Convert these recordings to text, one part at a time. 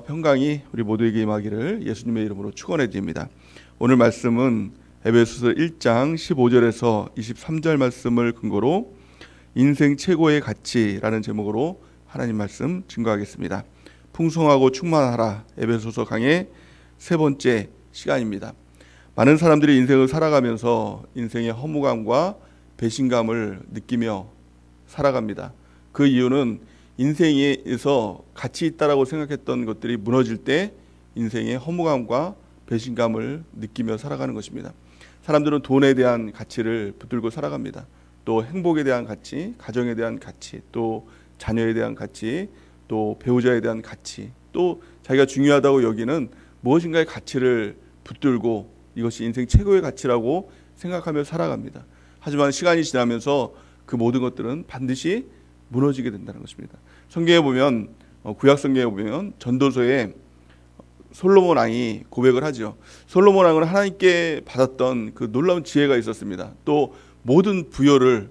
평강이 우리 모두에게 임하기를 예수님의 이름으로 축원해 드립니다. 오늘 말씀은 에베소서 1장 15절에서 23절 말씀을 근거로 인생 최고의 가치라는 제목으로 하나님 말씀 증거하겠습니다. 풍성하고 충만하라, 에베소서 강의 세 번째 시간입니다. 많은 사람들이 인생을 살아가면서 인생의 허무감과 배신감을 느끼며 살아갑니다. 그 이유는 인생에서 가치 있다라고 생각했던 것들이 무너질 때 인생의 허무감과 배신감을 느끼며 살아가는 것입니다. 사람들은 돈에 대한 가치를 붙들고 살아갑니다. 또 행복에 대한 가치, 가정에 대한 가치, 또 자녀에 대한 가치, 또 배우자에 대한 가치, 또 자기가 중요하다고 여기는 무엇인가의 가치를 붙들고 이것이 인생 최고의 가치라고 생각하며 살아갑니다. 하지만 시간이 지나면서 그 모든 것들은 반드시 무너지게 된다는 것입니다. 성경에 보면 구약 성경에 보면 전도서에 솔로몬 왕이 고백을 하죠. 솔로몬 왕은 하나님께 받았던 그 놀라운 지혜가 있었습니다. 또 모든 부여를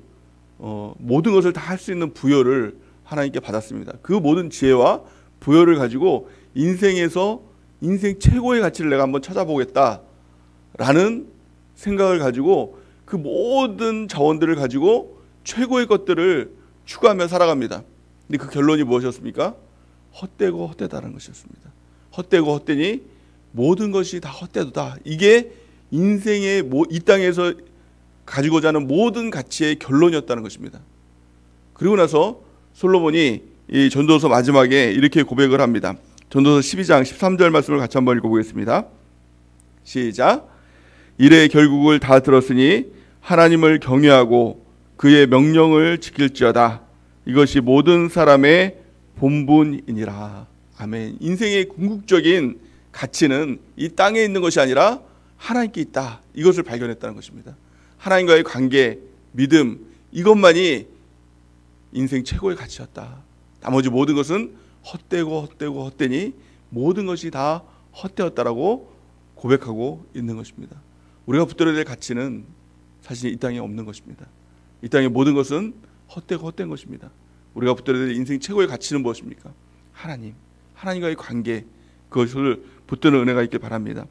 모든 것을 다 할 수 있는 부여를 하나님께 받았습니다. 그 모든 지혜와 부여를 가지고 인생에서 인생 최고의 가치를 내가 한번 찾아보겠다라는 생각을 가지고 그 모든 자원들을 가지고 최고의 것들을 추구하며 살아갑니다. 근데 그 결론이 무엇이었습니까? 헛되고 헛되다는 것이었습니다. 헛되고 헛되니 모든 것이 다 헛되도다. 이게 인생의 이 땅에서 가지고자 하는 모든 가치의 결론이었다는 것입니다. 그리고 나서 솔로몬이 이 전도서 마지막에 이렇게 고백을 합니다. 전도서 12장 13절 말씀을 같이 한번 읽어보겠습니다. 시작. 이래 결국을 다 들었으니 하나님을 경외하고 그의 명령을 지킬지어다. 이것이 모든 사람의 본분이니라. 아멘. 인생의 궁극적인 가치는 이 땅에 있는 것이 아니라 하나님께 있다. 이것을 발견했다는 것입니다. 하나님과의 관계, 믿음, 이것만이 인생 최고의 가치였다. 나머지 모든 것은 헛되고 헛되니 모든 것이 다 헛되었다라고 고백하고 있는 것입니다. 우리가 붙들어야 될 가치는 사실 이 땅에 없는 것입니다. 이 땅의 모든 것은 헛되고 헛된 것입니다. 우리가 붙들어야 될 인생 최고의 가치는 무엇입니까? 하나님, 하나님과의 관계, 그것을 붙드는 은혜가 있길 바랍니다.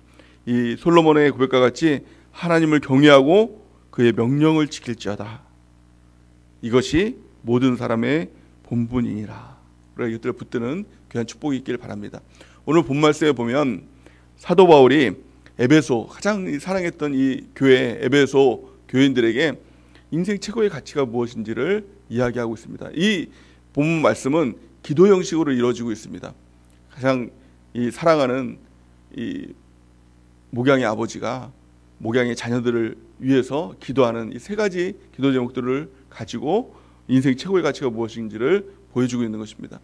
이 솔로몬의 고백과 같이 하나님을 경외하고 그의 명령을 지킬지어다. 이것이 모든 사람의 본분이니라. 우리가 이것들을 붙드는 귀한 축복이 있길 바랍니다. 오늘 본 말씀에 보면 사도 바울이 에베소, 가장 사랑했던 이 교회 에베소 교인들에게 인생 최고의 가치가 무엇인지를 이야기하고 있습니다. 이 본문 말씀은 기도 형식으로 이루어지고 있습니다. 가장 이 사랑하는 이 목양의 아버지가 목양의 자녀들을 위해서 기도하는 이 세 가지 기도 제목들을 가지고 인생 최고의 가치가 무엇인지를 보여주고 있는 것입니다.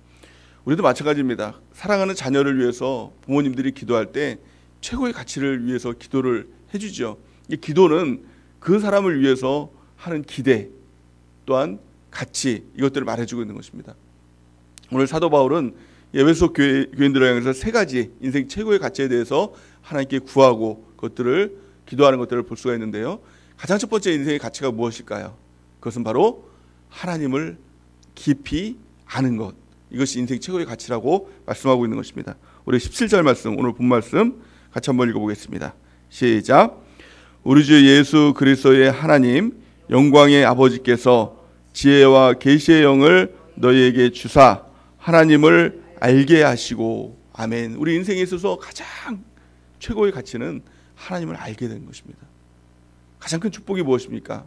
우리도 마찬가지입니다. 사랑하는 자녀를 위해서 부모님들이 기도할 때 최고의 가치를 위해서 기도를 해주죠. 이 기도는 그 사람을 위해서 하는 기대 또한 가치, 이것들을 말해주고 있는 것입니다. 오늘 사도 바울은 에베소 교인들을 향해서 세 가지 인생 최고의 가치에 대해서 하나님께 구하고 그것들을 기도하는 것들을 볼 수가 있는데요. 가장 첫 번째 인생의 가치가 무엇일까요? 그것은 바로 하나님을 깊이 아는 것, 이것이 인생 최고의 가치라고 말씀하고 있는 것입니다. 우리 17절 말씀, 오늘 본 말씀 같이 한번 읽어보겠습니다. 시작. 우리 주 예수 그리스도의 하나님 영광의 아버지께서 지혜와 계시의 영을 너희에게 주사 하나님을 알게 하시고. 아멘. 우리 인생에 있어서 가장 최고의 가치는 하나님을 알게 되는 것입니다. 가장 큰 축복이 무엇입니까?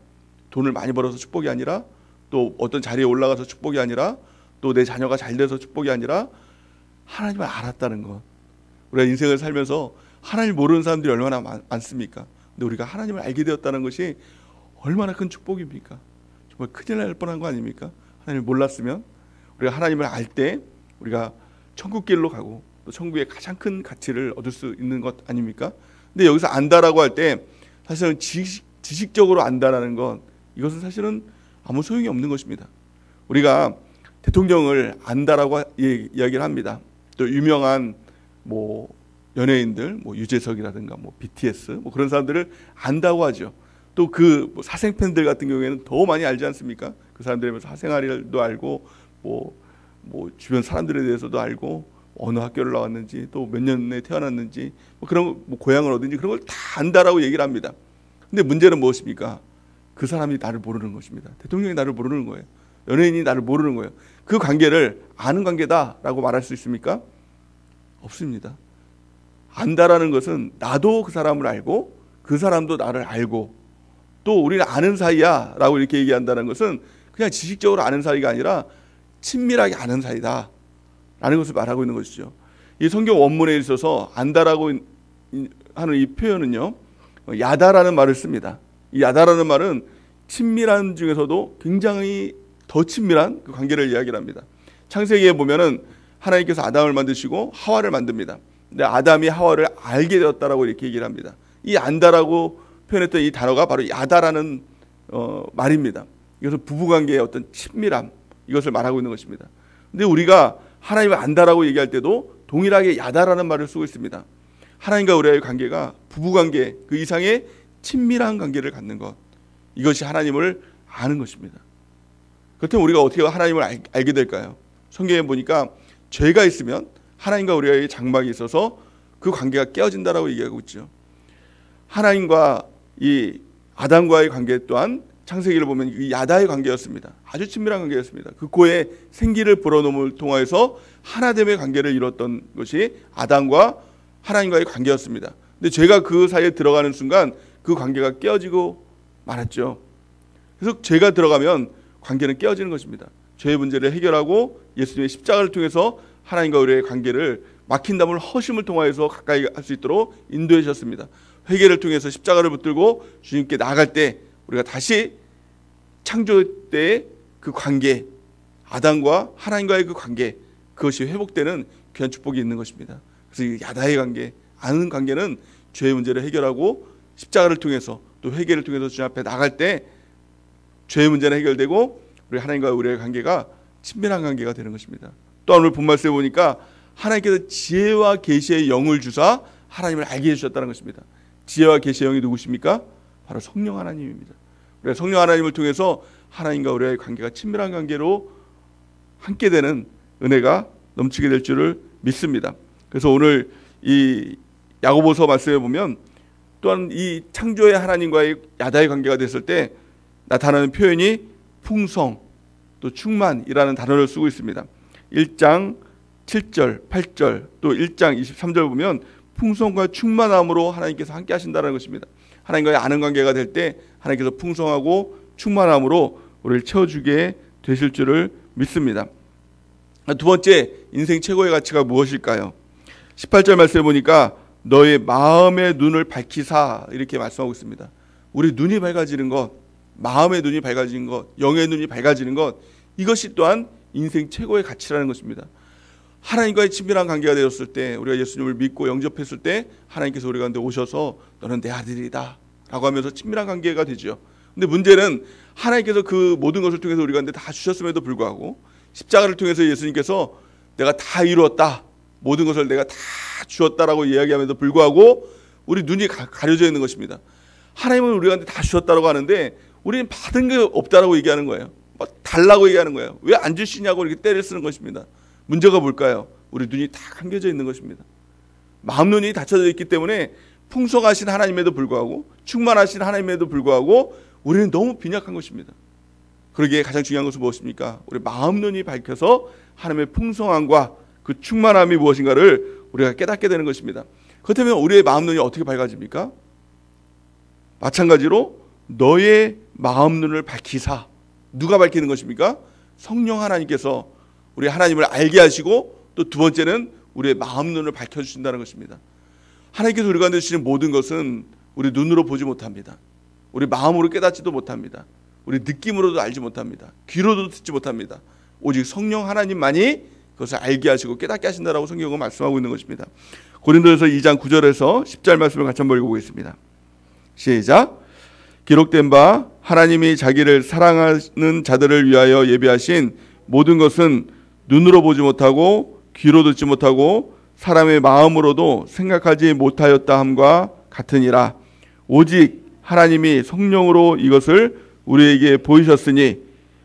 돈을 많이 벌어서 축복이 아니라, 또 어떤 자리에 올라가서 축복이 아니라, 또 내 자녀가 잘 돼서 축복이 아니라 하나님을 알았다는 것. 우리가 인생을 살면서 하나님을 모르는 사람들이 얼마나 많습니까? 근데 우리가 하나님을 알게 되었다는 것이 얼마나 큰 축복입니까? 정말 큰일 날 뻔한 거 아닙니까? 하나님을 몰랐으면 우리가 하나님을 알 때 우리가 천국길로 가고 또 천국의 가장 큰 가치를 얻을 수 있는 것 아닙니까? 근데 여기서 안다라고 할 때 사실은 지식적으로 안다라는 것, 이것은 사실은 아무 소용이 없는 것입니다. 우리가 대통령을 안다라고 이야기를 합니다. 또 유명한 연예인들, 유재석이라든가 BTS 그런 사람들을 안다고 하죠. 또 그 사생 팬들 같은 경우에는 더 많이 알지 않습니까? 그 사람들의 사생활도 알고 주변 사람들에 대해서도 알고 어느 학교를 나왔는지, 또 몇 년에 태어났는지, 뭐 그런 뭐 고향을 어딘지 그런 걸 다 안다라고 얘기를 합니다. 근데 문제는 무엇입니까? 그 사람이 나를 모르는 것입니다. 대통령이 나를 모르는 거예요. 연예인이 나를 모르는 거예요. 그 관계를 아는 관계다라고 말할 수 있습니까? 없습니다. 안다라는 것은 나도 그 사람을 알고 그 사람도 나를 알고 또 우리는 아는 사이야 라고 이렇게 얘기한다는 것은 그냥 지식적으로 아는 사이가 아니라 친밀하게 아는 사이다 라는 것을 말하고 있는 것이죠. 이 성경 원문에 있어서 안다라고 하는 이 표현은요, 야다라는 말을 씁니다. 이 야다라는 말은 친밀한 중에서도 굉장히 더 친밀한 그 관계를 이야기를 합니다. 창세기에 보면은 하나님께서 아담을 만드시고 하와를 만듭니다. 근데 아담이 하와를 알게 되었다라고 이렇게 얘기를 합니다. 이 안다라고 표현했던 이 단어가 바로 야다라는 말입니다. 이것은 부부관계의 어떤 친밀함, 이것을 말하고 있는 것입니다. 근데 우리가 하나님을 안다라고 얘기할 때도 동일하게 야다라는 말을 쓰고 있습니다. 하나님과 우리의 관계가 부부관계 그 이상의 친밀한 관계를 갖는 것, 이것이 하나님을 아는 것입니다. 그렇다면 우리가 어떻게 하나님을 알게 될까요? 성경에 보니까 죄가 있으면 하나님과 우리의 장막이 있어서 그 관계가 깨어진다라고 얘기하고 있죠. 하나님과 이 아담과의 관계 또한 창세기를 보면 이 야다의 관계였습니다. 아주 친밀한 관계였습니다. 그 코에 생기를 불어넣음을 통하여서 하나됨의 관계를 이뤘던 것이 아담과 하나님과의 관계였습니다. 근데 죄가 그 사이에 들어가는 순간 그 관계가 깨어지고 말았죠. 그래서 죄가 들어가면 관계는 깨어지는 것입니다. 죄의 문제를 해결하고 예수님의 십자가를 통해서 하나님과 우리의 관계를 막힌 담을 허심을 통하여서 가까이 할 수 있도록 인도해 주셨습니다. 회개를 통해서 십자가를 붙들고 주님께 나아갈 때 우리가 다시 창조 때의 그 관계, 아담과 하나님과의 그 관계, 그것이 회복되는 귀한 축복이 있는 것입니다. 그래서 이 야다의 관계, 아는 관계는 죄의 문제를 해결하고 십자가를 통해서 또 회개를 통해서 주님 앞에 나갈 때 죄의 문제는 해결되고 우리 하나님과 우리의 관계가 친밀한 관계가 되는 것입니다. 또한 오늘 본 말씀에 보니까 하나님께서 지혜와 계시의 영을 주사 하나님을 알게 해주셨다는 것입니다. 지혜와 계시의 영이 누구십니까? 바로 성령 하나님입니다. 우리가 성령 하나님을 통해서 하나님과 우리의 관계가 친밀한 관계로 함께 되는 은혜가 넘치게 될 줄을 믿습니다. 그래서 오늘 이 야고보서 말씀에 보면 또한 이 창조의 하나님과의 야다의 관계가 됐을 때 나타나는 표현이 풍성 또 충만이라는 단어를 쓰고 있습니다. 1장 7절 8절 또 1장 23절 보면 풍성과 충만함으로 하나님께서 함께 하신다는 것입니다. 하나님과의 아는 관계가 될 때 하나님께서 풍성하고 충만함으로 우리를 채워주게 되실 줄을 믿습니다. 두 번째, 인생 최고의 가치가 무엇일까요? 18절 말씀해 보니까 너의 마음의 눈을 밝히사 이렇게 말씀하고 있습니다. 우리 눈이 밝아지는 것, 마음의 눈이 밝아지는 것, 영의 눈이 밝아지는 것, 이것이 또한 인생 최고의 가치라는 것입니다. 하나님과의 친밀한 관계가 되었을 때, 우리가 예수님을 믿고 영접했을 때 하나님께서 우리 가운데 오셔서 너는 내 아들이다 라고 하면서 친밀한 관계가 되죠. 근데 문제는 하나님께서 그 모든 것을 통해서 우리 가운데 다 주셨음에도 불구하고 십자가를 통해서 예수님께서 내가 다 이루었다, 모든 것을 내가 다 주었다라고 이야기함에도 불구하고 우리 눈이 가려져 있는 것입니다. 하나님은 우리 가운데 다 주셨다라고 하는데 우리는 받은 게 없다라고 얘기하는 거예요. 달라고 얘기하는 거예요. 왜 안 주시냐고 이렇게 때를 쓰는 것입니다. 문제가 뭘까요? 우리 눈이 다 감겨져 있는 것입니다. 마음 눈이 닫혀져 있기 때문에 풍성하신 하나님에도 불구하고 충만하신 하나님에도 불구하고 우리는 너무 빈약한 것입니다. 그러기에 가장 중요한 것은 무엇입니까? 우리 마음 눈이 밝혀서 하나님의 풍성함과 그 충만함이 무엇인가를 우리가 깨닫게 되는 것입니다. 그렇다면 우리의 마음 눈이 어떻게 밝아집니까? 마찬가지로 너의 마음 눈을 밝히사, 누가 밝히는 것입니까? 성령 하나님께서 우리 하나님을 알게 하시고 또 두 번째는 우리의 마음 눈을 밝혀주신다는 것입니다. 하나님께서 우리 가운데 주시는 모든 것은 우리 눈으로 보지 못합니다. 우리 마음으로 깨닫지도 못합니다. 우리 느낌으로도 알지 못합니다. 귀로도 듣지 못합니다. 오직 성령 하나님만이 그것을 알게 하시고 깨닫게 하신다라고 성경은 말씀하고 있는 것입니다. 고린도전서 2장 9절에서 10절 말씀을 같이 한번 읽어보겠습니다. 시작. 기록된 바 하나님이 자기를 사랑하는 자들을 위하여 예비하신 모든 것은 눈으로 보지 못하고 귀로 듣지 못하고 사람의 마음으로도 생각하지 못하였다 함과 같으니라. 오직 하나님이 성령으로 이것을 우리에게 보이셨으니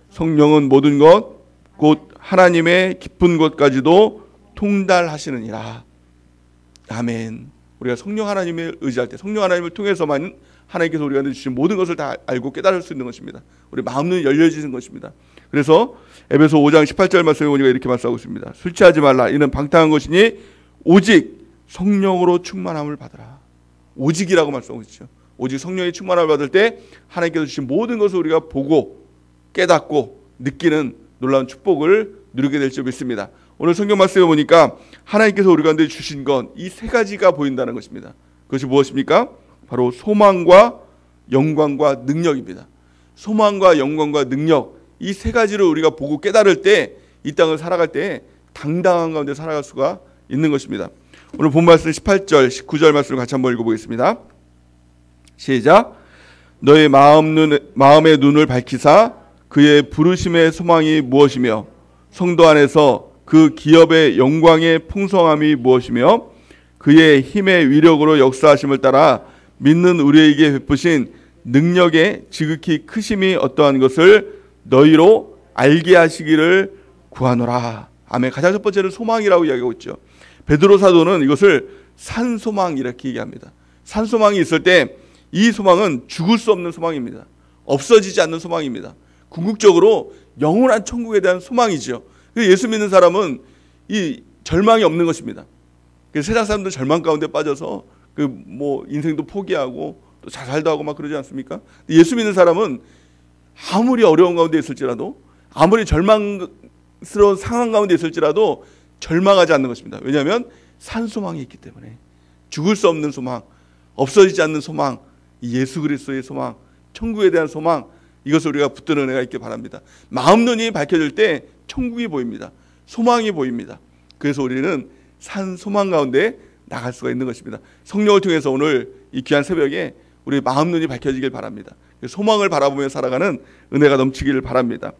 성령은 모든 것 곧 하나님의 깊은 것까지도 통달하시느니라. 아멘. 우리가 성령 하나님을 의지할 때, 성령 하나님을 통해서만 하나님께서 우리가 주신 모든 것을 다 알고 깨달을 수 있는 것입니다. 우리 마음은 열려지는 것입니다. 그래서 에베소 5장 18절 말씀에 보니까 이렇게 말씀하고 있습니다. 술 취하지 말라. 이는 방탕한 것이니 오직 성령으로 충만함을 받으라. 오직이라고 말씀하고 있죠. 오직 성령의 충만함을 받을 때 하나님께서 주신 모든 것을 우리가 보고 깨닫고 느끼는 놀라운 축복을 누리게 될 줄 믿습니다. 오늘 성경 말씀에 보니까 하나님께서 우리 가운데 주신 건 이 세 가지가 보인다는 것입니다. 그것이 무엇입니까? 바로 소망과 영광과 능력입니다. 소망과 영광과 능력, 이 세 가지를 우리가 보고 깨달을 때 이 땅을 살아갈 때 당당한 가운데 살아갈 수가 있는 것입니다. 오늘 본 말씀 18절, 19절 말씀을 같이 한번 읽어보겠습니다. 시작. 너의 마음의 눈을 밝히사 그의 부르심의 소망이 무엇이며 성도 안에서 그 기업의 영광의 풍성함이 무엇이며 그의 힘의 위력으로 역사하심을 따라 믿는 우리에게 베푸신 능력의 지극히 크심이 어떠한 것을 너희로 알게 하시기를 구하노라. 아멘. 가장 첫 번째는 소망이라고 이야기하고 있죠. 베드로 사도는 이것을 산소망 이렇게 얘기합니다. 산소망이 있을 때 이 소망은 죽을 수 없는 소망입니다. 없어지지 않는 소망입니다. 궁극적으로 영원한 천국에 대한 소망이죠. 예수 믿는 사람은 이 절망이 없는 것입니다. 세상 사람들 절망 가운데 빠져서 인생도 포기하고 또 자살도 하고 막 그러지 않습니까? 예수 믿는 사람은 아무리 어려운 가운데 있을지라도 아무리 절망스러운 상황 가운데 있을지라도 절망하지 않는 것입니다. 왜냐하면 산소망이 있기 때문에 죽을 수 없는 소망, 없어지지 않는 소망, 예수 그리스도의 소망, 천국에 대한 소망, 이것을 우리가 붙드는 은혜가 있길 바랍니다. 마음 눈이 밝혀질 때 천국이 보입니다. 소망이 보입니다. 그래서 우리는 산 소망 가운데 나갈 수가 있는 것입니다. 성령을 통해서 오늘 이 귀한 새벽에 우리 마음 눈이 밝혀지길 바랍니다. 소망을 바라보며 살아가는 은혜가 넘치기를 바랍니다.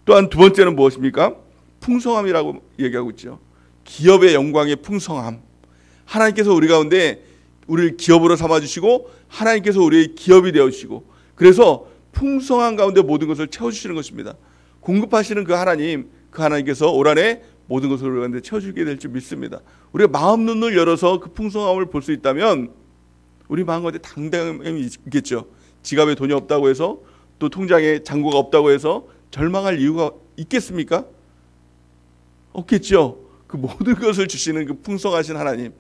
또한 두 번째는 무엇입니까? 풍성함이라고 얘기하고 있죠. 기업의 영광의 풍성함. 하나님께서 우리 가운데 우리를 기업으로 삼아주시고 하나님께서 우리의 기업이 되어주시고 그래서 풍성한 가운데 모든 것을 채워주시는 것입니다. 공급하시는 그 하나님께서 올 한해 모든 것을 우리 가운데 채워주게 될 줄 믿습니다. 우리가 마음 눈을 열어서 그 풍성함을 볼 수 있다면 우리 마음 가운데 당당함이 있겠죠. 지갑에 돈이 없다고 해서 또 통장에 잔고가 없다고 해서 절망할 이유가 있겠습니까? 없겠죠. 그 모든 것을 주시는 그 풍성하신 하나님,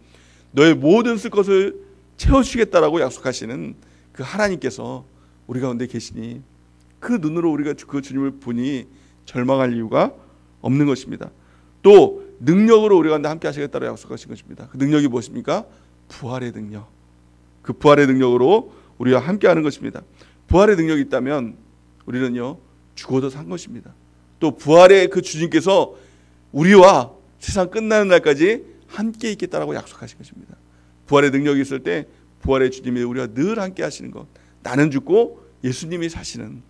너의 모든 쓸 것을 채워주시겠다라고 약속하시는 그 하나님께서 우리 가운데 계시니 그 눈으로 우리가 그 주님을 보니 절망할 이유가 없는 것입니다. 또 능력으로 우리 가운데 함께 하시겠다고 약속하신 것입니다. 그 능력이 무엇입니까? 부활의 능력. 그 부활의 능력으로 우리와 함께 하는 것입니다. 부활의 능력이 있다면 우리는요 죽어도 산 것입니다. 또 부활의 그 주님께서 우리와 세상 끝나는 날까지 함께 있겠다라고 약속하신 것입니다. 부활의 능력이 있을 때 부활의 주님이 우리와 늘 함께 하시는 것, 나는 죽고 예수님이 사시는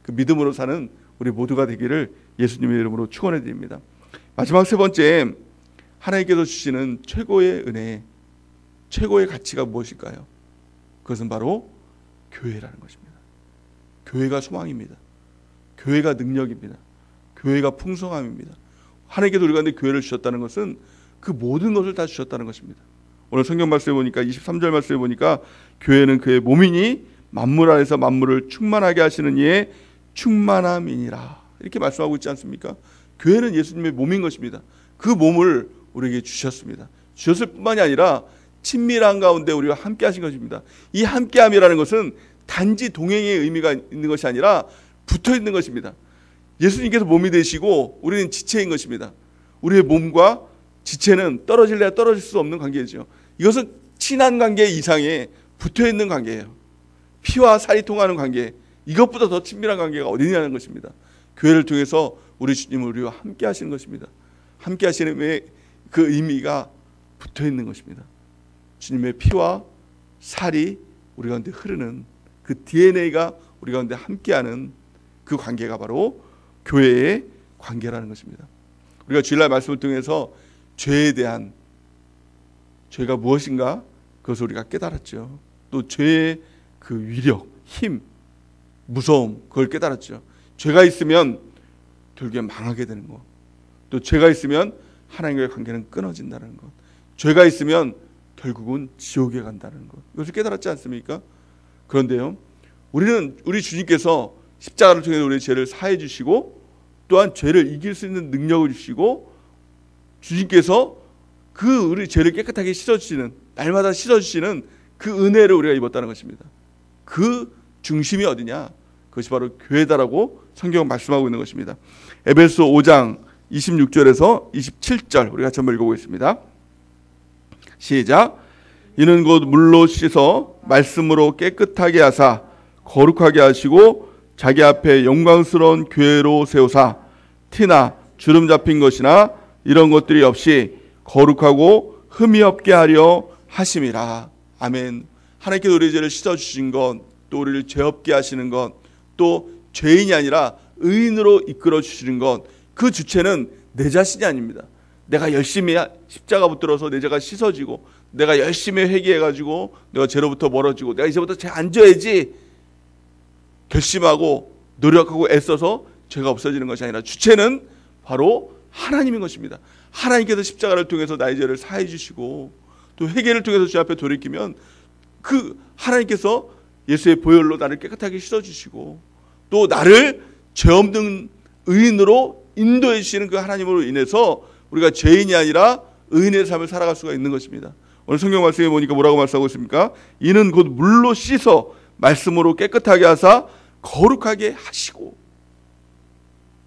그 믿음으로 사는 우리 모두가 되기를 예수님의 이름으로 축원해 드립니다. 마지막 세 번째, 하나님께서 주시는 최고의 은혜, 최고의 가치가 무엇일까요? 그것은 바로 교회라는 것입니다. 교회가 소망입니다. 교회가 능력입니다. 교회가 풍성함입니다. 하나님께서 우리 가운데 교회를 주셨다는 것은 그 모든 것을 다 주셨다는 것입니다. 오늘 성경 말씀에 보니까 23절 말씀에 보니까 교회는 그의 몸이니 만물 안에서 만물을 충만하게 하시는 이의 충만함이니라 이렇게 말씀하고 있지 않습니까? 교회는 예수님의 몸인 것입니다. 그 몸을 우리에게 주셨습니다. 주셨을 뿐만이 아니라 친밀한 가운데 우리와 함께 하신 것입니다. 이 함께함이라는 것은 단지 동행의 의미가 있는 것이 아니라 붙어 있는 것입니다. 예수님께서 몸이 되시고 우리는 지체인 것입니다. 우리의 몸과 지체는 떨어질래야 떨어질 수 없는 관계죠. 이것은 친한 관계 이상에 붙어 있는 관계예요. 피와 살이 통하는 관계, 이것보다 더 친밀한 관계가 어디냐는 것입니다. 교회를 통해서 우리 주님은 우리와 함께 하시는 것입니다. 함께 하시는 그 의미가 붙어 있는 것입니다. 주님의 피와 살이 우리 가운데 흐르는 그 DNA가 우리 가운데 함께하는 그 관계가 바로 교회의 관계라는 것입니다. 우리가 주일날 말씀을 통해서 죄에 대한, 죄가 무엇인가 그것을 우리가 깨달았죠. 또 죄의 그 위력, 힘, 무서움, 그걸 깨달았죠. 죄가 있으면 결국에 망하게 되는 것, 또 죄가 있으면 하나님과의 관계는 끊어진다는 것. 죄가 있으면 결국은 지옥에 간다는 것. 이것을 깨달았지 않습니까? 그런데요, 우리 주님께서 십자가를 통해 우리의 죄를 사해 주시고 또한 죄를 이길 수 있는 능력을 주시고 주님께서 그 우리 죄를 깨끗하게 씻어주시는, 날마다 씻어주시는 그 은혜를 우리가 입었다는 것입니다. 그 중심이 어디냐? 그것이 바로 교회다라고 성경은 말씀하고 있는 것입니다. 에베소 5장 26절에서 27절 우리 같이 한번 읽어보겠습니다. 시작. 이는 곧 물로 씻어 말씀으로 깨끗하게 하사 거룩하게 하시고 자기 앞에 영광스러운 교회로 세우사 티나 주름 잡힌 것이나 이런 것들이 없이 거룩하고 흠이 없게 하려 하심이라. 아멘. 하나님께서 우리의 죄를 씻어주신 것, 또 우리를 죄 없게 하시는 것, 또 죄인이 아니라 의인으로 이끌어 주시는 것, 그 주체는 내 자신이 아닙니다. 내가 열심히 십자가 붙들어서 내 죄가 씻어지고 내가 열심히 회개해가지고 내가 죄로부터 멀어지고 내가 이제부터 죄 안 져야지 결심하고 노력하고 애써서 죄가 없어지는 것이 아니라 주체는 바로 하나님인 것입니다. 하나님께서 십자가를 통해서 나의 죄를 사해 주시고 또 회개를 통해서 주 앞에 돌이키면 그 하나님께서 예수의 보혈로 나를 깨끗하게 씻어주시고 또 나를 죄 없는 의인으로 인도해 주시는 그 하나님으로 인해서 우리가 죄인이 아니라 의인의 삶을 살아갈 수가 있는 것입니다. 오늘 성경 말씀에 보니까 뭐라고 말씀하고 있습니까? 이는 곧 물로 씻어 말씀으로 깨끗하게 하사 거룩하게 하시고,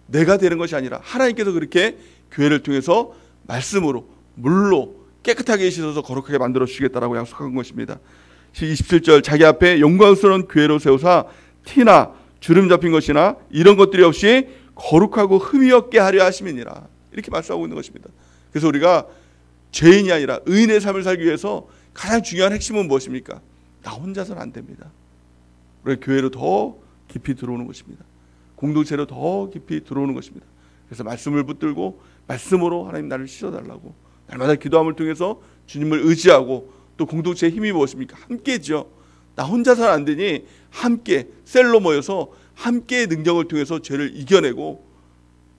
내가 되는 것이 아니라 하나님께서 그렇게 교회를 통해서 말씀으로 물로 깨끗하게 씻어서 거룩하게 만들어 주시겠다라고 약속한 것입니다. 27절 자기 앞에 영광스러운 교회로 세우사 티나 주름 잡힌 것이나 이런 것들이 없이 거룩하고 흠이 없게 하려 하심이니라. 이렇게 말씀하고 있는 것입니다. 그래서 우리가 죄인이 아니라 의인의 삶을 살기 위해서 가장 중요한 핵심은 무엇입니까? 나 혼자서는 안 됩니다. 우리가 교회로 더 깊이 들어오는 것입니다. 공동체로 더 깊이 들어오는 것입니다. 그래서 말씀을 붙들고 말씀으로 하나님 나를 씻어달라고 날마다 기도함을 통해서 주님을 의지하고 또 공동체의 힘이 무엇입니까? 함께죠. 나 혼자서는 안 되니 함께 셀로 모여서 함께의 능력을 통해서 죄를 이겨내고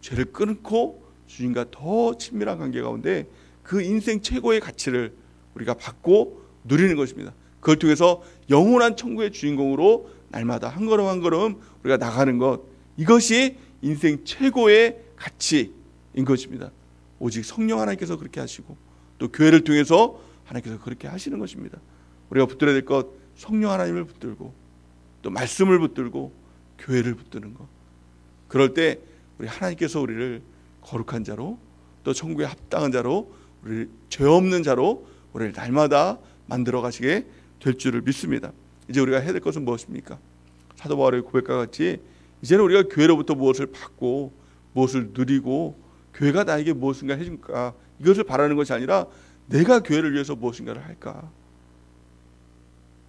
죄를 끊고 주님과 더 친밀한 관계 가운데 그 인생 최고의 가치를 우리가 받고 누리는 것입니다. 그걸 통해서 영원한 천국의 주인공으로 날마다 한 걸음 한 걸음 우리가 나가는 것, 이것이 인생 최고의 가치인 것입니다. 오직 성령 하나님께서 그렇게 하시고 또 교회를 통해서 하나님께서 그렇게 하시는 것입니다. 우리가 붙들어야 될 것, 성령 하나님을 붙들고 또 말씀을 붙들고 교회를 붙드는 것. 그럴 때 우리 하나님께서 우리를 거룩한 자로 또 천국에 합당한 자로 우리 죄 없는 자로 우리를 날마다 만들어 가시게 될 줄을 믿습니다. 이제 우리가 해야 될 것은 무엇입니까? 사도 바울의 고백과 같이 이제는 우리가 교회로부터 무엇을 받고 무엇을 누리고 교회가 나에게 무엇인가 해줄까, 이것을 바라는 것이 아니라 내가 교회를 위해서 무엇인가를 할까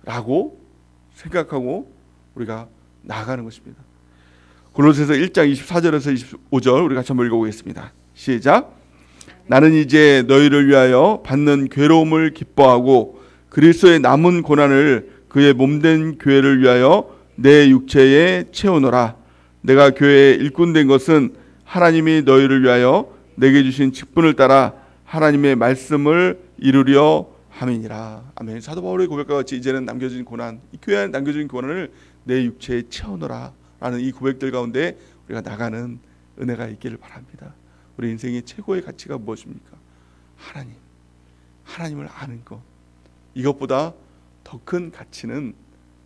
라고 생각하고 우리가 나아가는 것입니다. 골로새서 1장 24절에서 25절 우리 같이 한번 읽어보겠습니다. 시작. 나는 이제 너희를 위하여 받는 괴로움을 기뻐하고 그리스도의 남은 고난을 그의 몸된 교회를 위하여 내 육체에 채우노라. 내가 교회의 일꾼 된 것은 하나님이 너희를 위하여 내게 주신 직분을 따라 하나님의 말씀을 이루려 함이니라. 아멘. 사도 바울의 고백과 같이 이제는 남겨진 고난, 이 교회에 남겨진 고난을 내 육체에 채우노라 라는 이 고백들 가운데 우리가 나가는 은혜가 있기를 바랍니다. 우리 인생의 최고의 가치가 무엇입니까? 하나님을 아는 것. 이것보다 더 큰 가치는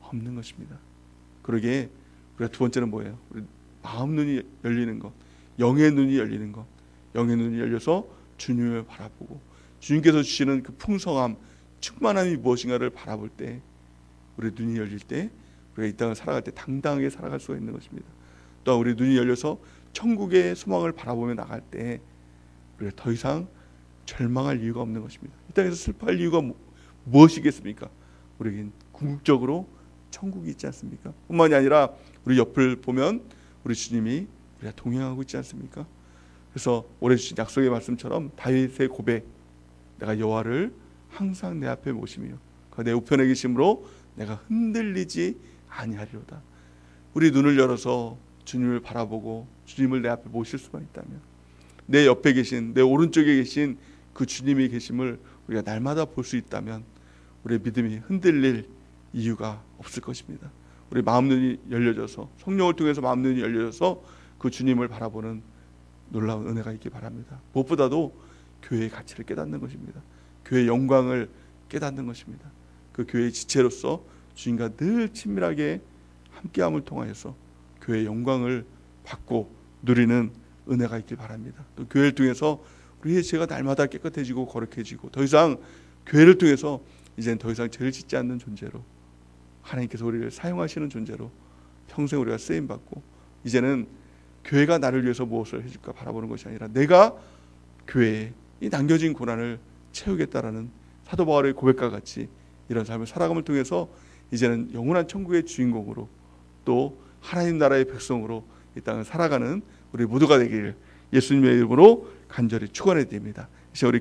없는 것입니다. 그러기에 우리가 두 번째는 뭐예요? 우리 마음 눈이 열리는 것, 영의 눈이 열리는 것. 영의 눈이 열려서 주님을 바라보고 주님께서 주시는 그 풍성함, 충만함이 무엇인가를 바라볼 때, 우리 눈이 열릴 때 우리가 이 땅을 살아갈 때 당당하게 살아갈 수가 있는 것입니다. 또한 우리 눈이 열려서 천국의 소망을 바라보며 나갈 때 우리가 더 이상 절망할 이유가 없는 것입니다. 이 땅에서 슬퍼할 이유가 무엇이겠습니까? 우리에겐 궁극적으로 천국이 있지 않습니까? 뿐만이 아니라 우리 옆을 보면 우리 주님이 우리가 동행하고 있지 않습니까? 그래서 오래 주신 약속의 말씀처럼 다윗의 고백, 내가 여호와를 항상 내 앞에 모시며 내 우편에 계심으로 내가 흔들리지 아니하리로다. 우리 눈을 열어서 주님을 바라보고 주님을 내 앞에 모실 수만 있다면, 내 옆에 계신, 내 오른쪽에 계신 그 주님이 계심을 우리가 날마다 볼 수 있다면 우리의 믿음이 흔들릴 이유가 없을 것입니다. 우리 마음눈이 열려져서, 성령을 통해서 마음눈이 열려져서 그 주님을 바라보는 놀라운 은혜가 있기 바랍니다. 무엇보다도 교회의 가치를 깨닫는 것입니다. 교회의 영광을 깨닫는 것입니다. 그 교회의 지체로서 주님과 늘 친밀하게 함께함을 통하여서 교회의 영광을 받고 누리는 은혜가 있길 바랍니다. 또 교회를 통해서 우리의 죄가 날마다 깨끗해지고 거룩해지고, 더 이상 교회를 통해서 이제는 더 이상 죄를 짓지 않는 존재로, 하나님께서 우리를 사용하시는 존재로 평생 우리가 쓰임받고, 이제는 교회가 나를 위해서 무엇을 해줄까 바라보는 것이 아니라 내가 교회에 이 남겨진 고난을 채우겠다라는 사도 바울의 고백과 같이 이런 삶을 살아감을 통해서 이제는 영원한 천국의 주인공으로, 또 하나님 나라의 백성으로 이 땅을 살아가는 우리 모두가 되기를 예수님의 이름으로 간절히 축원해 드립니다. 이제 우리